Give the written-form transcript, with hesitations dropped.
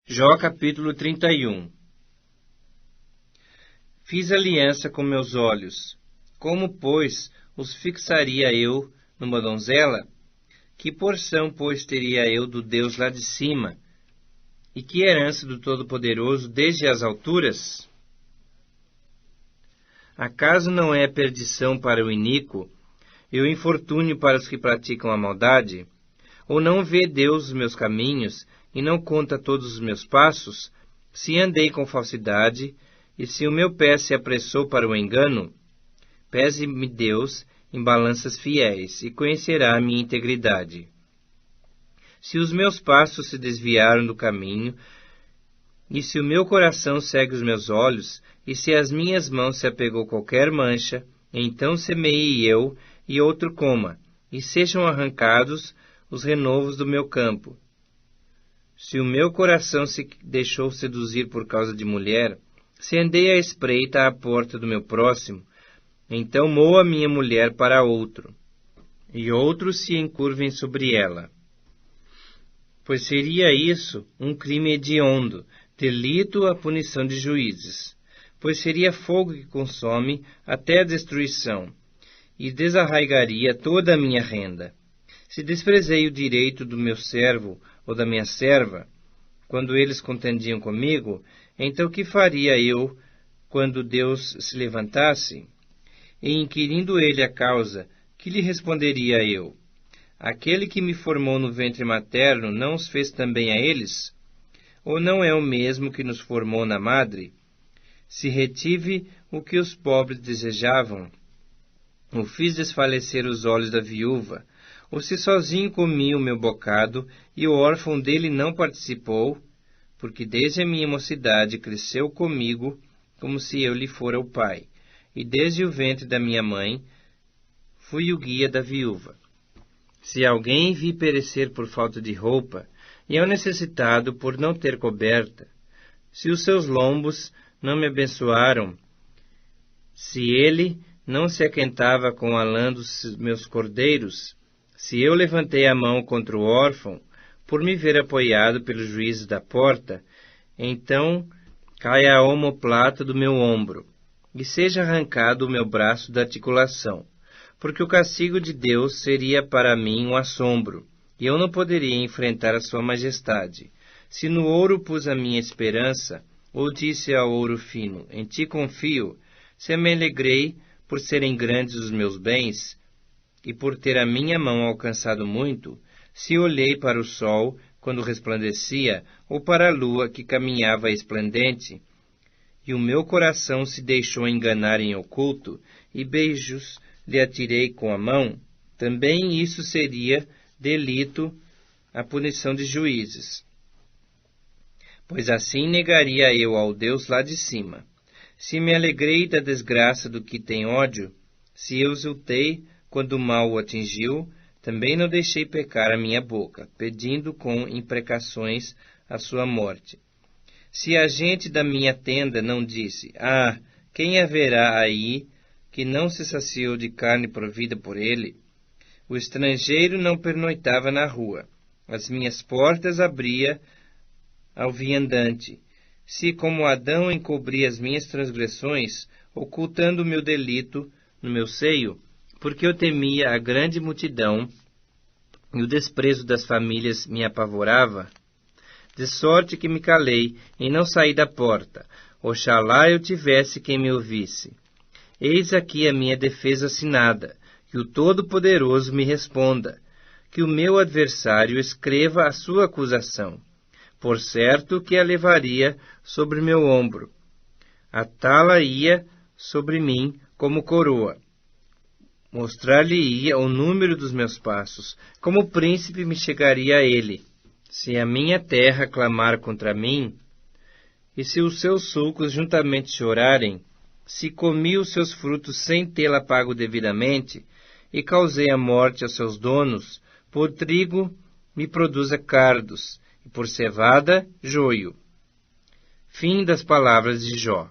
Jó capítulo 31. Fiz aliança com meus olhos. Como, pois, os fixaria eu numa donzela? Que porção, pois, teria eu do Deus lá de cima? E que herança do Todo-Poderoso desde as alturas? Acaso não é perdição para o iníquo e o infortúnio para os que praticam a maldade? Ou não vê Deus os meus caminhos e não conta todos os meus passos? Se andei com falsidade, e se o meu pé se apressou para o engano, pese-me Deus em balanças fiéis, e conhecerá a minha integridade. Se os meus passos se desviaram do caminho, e se o meu coração segue os meus olhos, e se as minhas mãos se apegou qualquer mancha, então semeie eu, e outro coma, e sejam arrancados os renovos do meu campo. Se o meu coração se deixou seduzir por causa de mulher, se andei à espreita à porta do meu próximo, então moa minha mulher para outro, e outros se encurvem sobre ela. Pois seria isso um crime hediondo, delito à punição de juízes. Pois seria fogo que consome até a destruição, e desarraigaria toda a minha renda. Se desprezei o direito do meu servo ou da minha serva, quando eles contendiam comigo, então que faria eu quando Deus se levantasse? E inquirindo ele a causa, que lhe responderia eu? Aquele que me formou no ventre materno não os fez também a eles? Ou não é o mesmo que nos formou na madre? Se retive o que os pobres desejavam, ou fiz desfalecer os olhos da viúva, ou se sozinho comi o meu bocado, e o órfão dele não participou, porque desde a minha mocidade cresceu comigo, como se eu lhe fora o pai, e desde o ventre da minha mãe fui o guia da viúva. Se alguém vi perecer por falta de roupa, e é o necessitado por não ter coberta, se os seus lombos não me abençoaram, se ele não se aquentava com a lã dos meus cordeiros, se eu levantei a mão contra o órfão, por me ver apoiado pelos juízes da porta, então caia a omoplata do meu ombro, e seja arrancado o meu braço da articulação, porque o castigo de Deus seria para mim um assombro, e eu não poderia enfrentar a sua majestade. Se no ouro pus a minha esperança, ou disse ao ouro fino, em ti confio, se me alegrei por serem grandes os meus bens, e por ter a minha mão alcançado muito, se olhei para o sol quando resplandecia, ou para a lua que caminhava esplendente, e o meu coração se deixou enganar em oculto, e beijos lhe atirei com a mão, também isso seria delito à punição de juízes. Pois assim negaria eu ao Deus lá de cima. Se me alegrei da desgraça do que tem ódio, se eu exultei quando o mal o atingiu, também não deixei pecar a minha boca, pedindo com imprecações a sua morte. Se a gente da minha tenda não disse, quem haverá aí que não se saciou de carne provida por ele? O estrangeiro não pernoitava na rua. As minhas portas abria ao viandante. Se como Adão encobri as minhas transgressões, ocultando o meu delito no meu seio, porque eu temia a grande multidão, e o desprezo das famílias me apavorava, de sorte que me calei e não saí da porta. Oxalá eu tivesse quem me ouvisse. Eis aqui a minha defesa assinada, que o Todo-Poderoso me responda, que o meu adversário escreva a sua acusação. Por certo que a levaria sobre meu ombro, atá-la-ia sobre mim como coroa. Mostrar-lhe-ia o número dos meus passos, como príncipe me chegaria a ele. Se a minha terra clamar contra mim, e se os seus sulcos juntamente chorarem, se comi os seus frutos sem tê-la pago devidamente, e causei a morte aos seus donos, por trigo me produza cardos, e por cevada, joio. Fim das palavras de Jó.